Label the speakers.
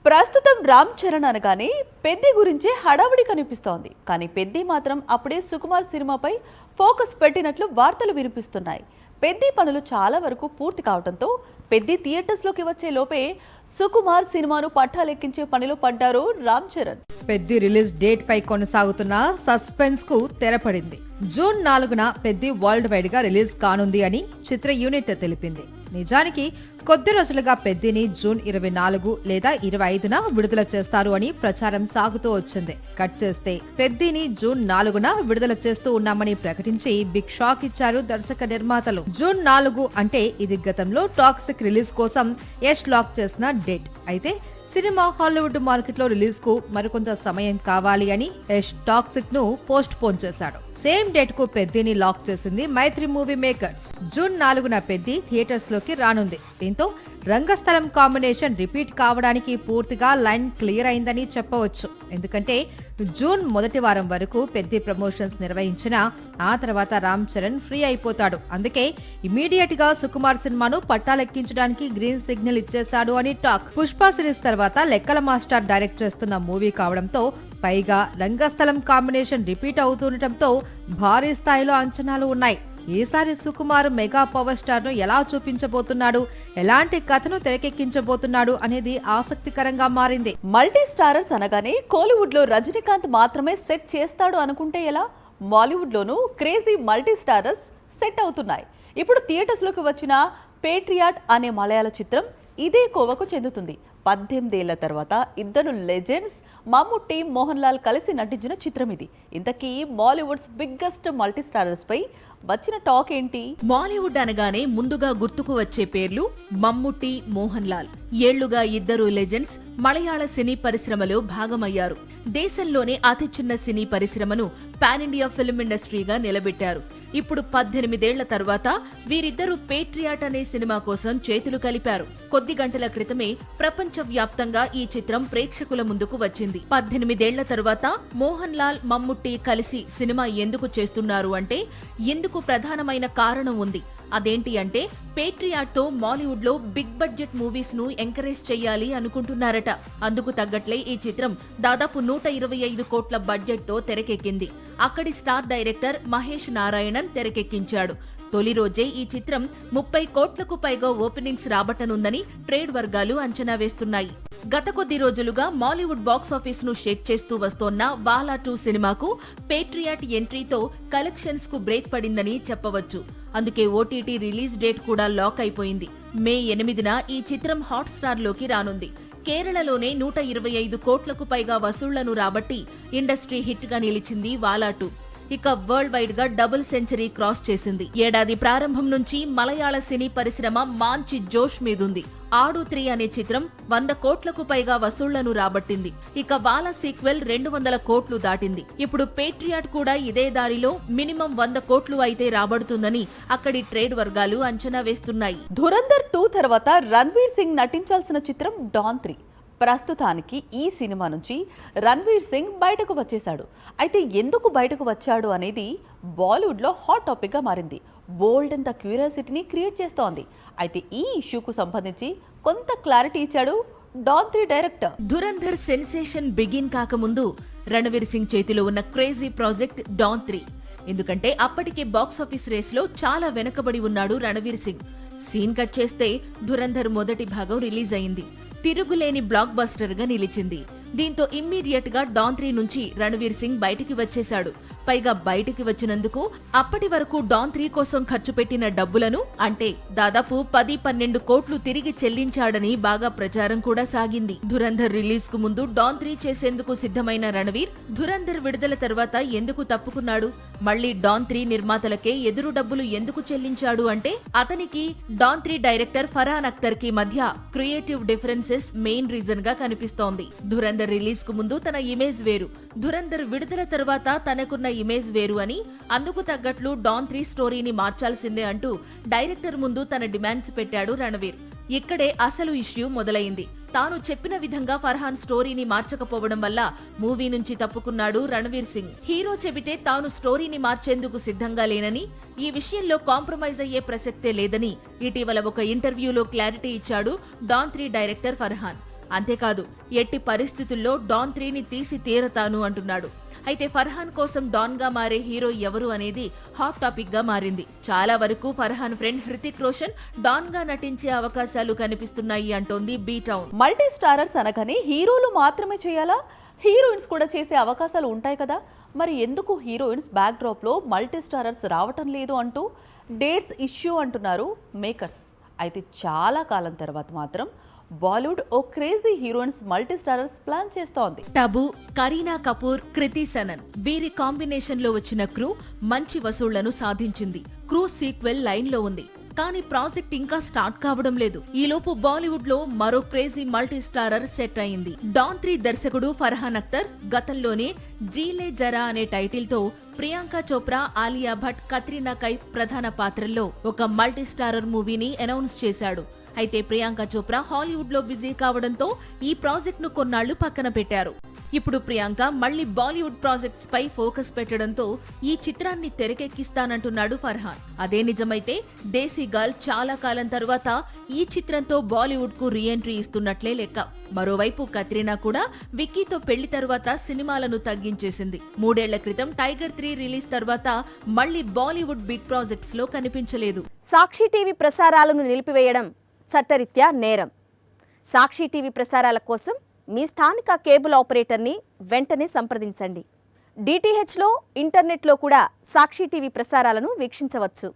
Speaker 1: ప్రస్తుతం రామ్ చరణ్ అనగానే పెద్ది గురించే హడావుడి కనిపిస్తోంది. కానీ పెద్ది మాత్రం అప్పుడే సుకుమార్ సినిమాపై ఫోకస్ పెట్టినట్లు వార్తలు వినిపిస్తున్నాయి. పెద్ది పనులు చాలా వరకు పూర్తి కావడంతో పెద్ది థియేటర్స్లోకి వచ్చే లోపే సుకుమార్ సినిమాను పట్టాలెక్కించే పనిలో పడ్డారు రామ్ చరణ్.
Speaker 2: పెద్ది రిలీజ్ డేట్ పై కొనసాగుతున్న సస్పెన్స్ కు తెరపడింది. జూన్ 4న పెద్ది వరల్డ్ వైడ్ గా రిలీజ్ కానుంది అని చిత్ర యూనిట్ తెలిపింది. నిజానికి కొద్ది రోజులుగా పెద్దిని జూన్ 24 లేదా 25న విడుదల చేస్తారు అని ప్రచారం సాగుతూ వచ్చింది. కట్ చేస్తే పెద్దిని జూన్ 4న విడుదల చేస్తూ ఉన్నామని ప్రకటించి బిగ్ షాక్ ఇచ్చారు దర్శక నిర్మాతలు. జూన్ 4 అంటే ఇది గతంలో టాక్సిక్ రిలీజ్ కోసం యష్ లాక్ చేసిన డేట్. అయితే సినిమా హాలీవుడ్ మార్కెట్ లో రిలీజ్ కు మరికొంత సమయం కావాలి అని యష్ టాక్సిక్ ను పోస్ట్ పోన్ చేశాడు. సేమ్ డేట్ కు పెద్దిని లాక్ చేసింది మైత్రి మూవీ మేకర్స్. జూన్ 4న పెద్ది థియేటర్స్ లోకి రానుంది. దీంతో రంగస్థలం కాంబినేషన్ రిపీట్ కావడానికి పూర్తిగా లైన్ క్లియర్ అయిందని చెప్పవచ్చు. ఎందుకంటే జూన్ మొదటి వారం వరకు పెద్ది ప్రమోషన్స్ నిర్వహించిన ఆ తర్వాత రామ్ చరణ్ ఫ్రీ అయిపోతాడు. అందుకే ఇమీడియట్ గా సుకుమార్ సినిమాను పట్టాలెక్కించడానికి గ్రీన్ సిగ్నల్ ఇచ్చేశాడు అని టాక్. పుష్ప సిరీస్ తర్వాత లెక్కల మాస్టర్ డైరెక్ట్ చేస్తున్న మూవీ కావడంతో పైగా రంగస్థలం కాంబినేషన్ రిపీట్ అవుతుండటంతో భారీ స్థాయిలో అంచనాలు ఉన్నాయి. ఈసారి సుకుమార్ మెగా పవర్ స్టార్ ను ఎలా చూపించబోతున్నాడు, ఎలాంటి కథను తెరకెక్కించబోతున్నాడు అనేది ఆసక్తికరంగా మారింది.
Speaker 1: మల్టీ స్టారర్స్ అనగానే కోలీవుడ్ లో రజనీకాంత్ మాత్రమే సెట్ చేస్తాడు అనుకుంటే ఎలా? మాలీవుడ్ లోనూ క్రేజీ మల్టీ స్టారర్స్ సెట్ అవుతున్నాయి. ఇప్పుడు థియేటర్స్ లోకి వచ్చిన పేట్రియాట్ అనే మలయాళ చిత్రం ఇదే కోవకు చెందుతుంది. 18 ఏళ్ల తర్వాత ఇద్దరు లెజెండ్స్ మమ్ముట్టి, మోహన్ లాల్ కలిసి నటించిన చిత్రం ఇది. ఇంతకీ మాలీవుడ్స్ బిగ్గెస్ట్ మల్టీ స్టారర్స్ పై వచ్చిన టాక్ ఏంటి?
Speaker 3: మాలీవుడ్ అనగానే ముందుగా గుర్తుకు వచ్చే పేర్లు మమ్ముట్టి, మోహన్ లాల్. ఏళ్లుగా ఇద్దరు లెజెండ్స్ మలయాళ సినీ పరిశ్రమలో భాగమయ్యారు. దేశంలోనే అతి చిన్న సినీ పరిశ్రమను పాన్ ఇండియా ఫిల్మ్ ఇండస్ట్రీగా నిలబెట్టారు. ఇప్పుడు 18 ఏళ్ల తర్వాత వీరిద్దరూ పేట్రియాట్ అనే సినిమా కోసం చేతులు కలిపారు. కొద్ది గంటల క్రితమే ప్రపంచ వ్యాప్తంగా ఈ చిత్రం ప్రేక్షకుల ముందుకు వచ్చింది. 18 ఏళ్ల తర్వాత మోహన్ లాల్, మమ్ముట్టి కలిసి సినిమా ఎందుకు చేస్తున్నారు అంటే ఎందుకు ప్రధానమైన కారణం ఉంది. అదేంటి అంటే పేట్రియాట్ తో మాలీవుడ్ లో బిగ్ బడ్జెట్ మూవీస్ ను ఎంకరేజ్ చేయాలి అనుకుంటున్నారట. అందుకు తగ్గట్లే ఈ చిత్రం దాదాపు 125 కోట్ల బడ్జెట్ తో తెరకెక్కింది. అక్కడి స్టార్ డైరెక్టర్ మహేష్ నారాయణన్ తెరకెక్కించాడు. తొలి రోజే ఈ చిత్రం 30 కోట్లకు పైగా ఓపెనింగ్స్ రాబట్టనుందని ట్రేడ్ వర్గాలు అంచనా వేస్తున్నాయి. గత కొద్ది రోజులుగా మాలీవుడ్ బాక్సాఫీస్ ను షేక్ చేస్తూ వస్తోన్న వాలా 2 సినిమాకు పేట్రియాట్ ఎంట్రీతో కలెక్షన్స్ కు బ్రేక్ పడిందని చెప్పవచ్చు. అందుకే ఓటీటీ రిలీజ్ డేట్ కూడా లాక్ అయిపోయింది. మే 8న ఈ చిత్రం హాట్ స్టార్ లోకి రానుంది. కేరళలోనే 125 కోట్లకు పైగా వసూళ్లను రాబట్టి ఇండస్ట్రీ హిట్ గా నిలిచింది వాలా 2. ఇక వరల్డ్ వైడ్ గా డబుల్ సెంచరీ క్రాస్ చేసింది. ఏడాది ప్రారంభం నుంచి మలయాళ సినీ పరిశ్రమ మంచి జోష్ మీదుంది. ఆడు 3 అనే చిత్రం 100 కోట్లకు పైగా వసూళ్లను రాబట్టింది. ఇక వాలా సీక్వెల్ 200 కోట్లు దాటింది. ఇప్పుడు పేట్రియాట్ కూడా ఇదే దారిలో మినిమం 100 కోట్లు అయితే రాబడుతుందని అక్కడి ట్రేడ్ వర్గాలు అంచనా వేస్తున్నాయి.
Speaker 1: ధురంధర్ 2 తర్వాత రణ్వీర్ సింగ్ నటించాల్సిన చిత్రం డాన్ 3. ప్రస్తుతానికి ఈ సినిమా నుంచి రణ్వీర్ సింగ్ బయటకు వచ్చేశాడు. అయితే ఎందుకు బయటకు వచ్చాడు అనేది బాలీవుడ్లో హాట్ టాపిక్గా మారింది. బోల్డ్ అంత క్యూరియాసిటీని క్రియేట్ చేస్తోంది. అయితే ఈ ఇష్యూకు సంబంధించి కొంత క్లారిటీ ఇచ్చాడు Don 3 director.
Speaker 3: Dhurandhar sensation begin కాకముందు రణ్వీర్ సింగ్ చేతిలో ఉన్న క్రేజీ ప్రాజెక్ట్ డాన్ 3. ఎందుకంటే అప్పటికే బాక్సాఫీస్ రేస్ లో చాలా వెనకబడి ఉన్నాడు రణ్వీర్ సింగ్. సీన్ కట్ చేస్తే ధురంధర్ మొదటి భాగం రిలీజ్ అయింది. తిరుగులేని బ్లాక్ బస్టర్ గా నిలిచింది. దీంతో ఇమ్మీడియట్ గా డాన్ 3 నుంచి రణ్వీర్ సింగ్ బయటికి వచ్చేశాడు. పైగా బయటికి వచ్చినందుకు అప్పటి వరకు డాన్ 3 కోసం ఖర్చు పెట్టిన డబ్బులను అంటే దాదాపు 10-12 కోట్లు తిరిగి చెల్లించాడని బాగా ప్రచారం కూడా సాగింది. ధురంధర్ రిలీజ్ కు ముందు డాన్ 3 చేసేందుకు సిద్ధమైన రణ్వీర్ ధురంధర్ విడుదల తర్వాత ఎందుకు తప్పుకున్నాడు? మళ్లీ డాన్ 3 నిర్మాతలకే ఎదురు డబ్బులు ఎందుకు చెల్లించాడు అంటే అతనికి డాన్ 3 డైరెక్టర్ ఫర్హాన్ అఖ్తర్ కి మధ్య క్రియేటివ్ డిఫరెన్సెస్ మెయిన్ రీజన్ గా కనిపిస్తోంది. ధురంధర్ రిలీజ్ కు ముందు తన ఇమేజ్ వేరు, ధురంధర్ విడుదల తర్వాత తనకున్న ఇమేజ్ వేరు అని, అందుకు తగ్గట్లు డాన్ 3 స్టోరీని మార్చాల్సిందే అంటూ డైరెక్టర్ ముందు తన డిమాండ్స్ పెట్టాడు రణ్వీర్. ఇక్కడే అసలు ఇష్యూ మొదలైంది. తాను చెప్పిన విధంగా ఫర్హాన్ స్టోరీని మార్చకపోవడం వల్ల మూవీ నుంచి తప్పుకున్నాడు రణ్వీర్ సింగ్. హీరో చెబితే తాను స్టోరీని మార్చేందుకు సిద్ధంగా లేనని, ఈ విషయంలో కాంప్రమైజ్ అయ్యే ప్రసక్తే లేదని ఇటీవల ఒక ఇంటర్వ్యూలో క్లారిటీ ఇచ్చాడు డాన్ 3 డైరెక్టర్ ఫర్హాన్. అంతేకాదు ఎట్టి పరిస్థితుల్లో డాన్ 3ని తీసి తీరతాను అంటున్నాడు. అయితే ఫర్హాన్ కోసం డాన్ గా మారే హీరో ఎవరు అనేది హాట్ టాపిక్ గా మారింది. చాలా వరకు ఫర్హాన్ ఫ్రెండ్ హృతిక్ రోషన్ డాన్ గా నటించే అవకాశాలు కనిపిస్తున్నాయి అంటోంది బీ టౌన్.
Speaker 1: మల్టీ స్టారర్స్ అనగానే హీరోలు మాత్రమే చేయాలా? హీరోయిన్స్ కూడా చేసే అవకాశాలు ఉంటాయి కదా. మరి ఎందుకు హీరోయిన్స్ బ్యాక్ డ్రాప్ లో మల్టీ స్టారర్స్ రావటం లేదు అంటూ డేట్స్ ఇష్యూ అంటున్నారు మేకర్స్. అయితే చాలా కాలం తర్వాత మాత్రం బాలీవుడ్ ఓ crazy heroines multi starrers plan చేస్తోంది.
Speaker 3: టబు, కరీనా కపూర్, కృతి సనన్ వీరి కాంబినేషన్ లో వచ్చిన క్రూ మంచి వసూళ్లను సాధించింది. క్రూ సీక్వెల్ లైన్ లో ఉంది, కానీ ప్రాజెక్ట్ ఇంకా స్టార్ట్ కావడం లేదు. ఈలోపు బాలీవుడ్ లో మరో క్రేజీ మల్టీ స్టారర్ సెట్ అయింది. డాన్ 3 దర్శకుడు ఫర్హాన్ అఖ్తర్ గతంలోనే జీలే జరా అనే టైటిల్ తో ప్రియాంక చోప్రా, ఆలియా భట్, కత్రినా కైఫ్ ప్రధాన పాత్రల్లో ఒక మల్టీ స్టారర్ మూవీని అనౌన్స్ చేశాడు. అయితే ప్రియాంక చోప్రా హాలీవుడ్ లో బిజీ కావడంతో ఈ ప్రాజెక్ట్ ను కొన్నాళ్లు పక్కన పెట్టారు. ఇప్పుడు ప్రియాంక మళ్లీ బాలీవుడ్ ప్రాజెక్ట్స్ పై ఫోకస్ పెట్టడంతో ఈ చిత్రాన్ని తెరకెక్కిస్తానంటున్నాడు ఫర్హాన్. అదే నిజమైతే దేశీ గర్ల్ చాలా కాలం తర్వాత ఈ చిత్రంతో బాలీవుడ్ కు రీఎంట్రీ ఇస్తున్నట్లే లెక్క. మరోవైపు కత్రినా కూడా విక్కీతో పెళ్లి తర్వాత సినిమాలను తగ్గించేసింది. 3 ఏళ్ల క్రితం టైగర్ 3 రిలీజ్ తర్వాత మళ్లీ బాలీవుడ్ బిగ్ ప్రాజెక్ట్స్ లో కనిపించలేదు.
Speaker 4: సాక్షి టీవీ ప్రసారాలను నిలిపివేయడం చట్టరీత్యా నేరం. సాక్షి టీవీ ప్రసారాల కోసం మీ స్థానిక కేబుల్ ఆపరేటర్ని వెంటనే సంప్రదించండి. డిటిహెచ్లో, ఇంటర్నెట్లో కూడా సాక్షి టీవీ ప్రసారాలను వీక్షించవచ్చు.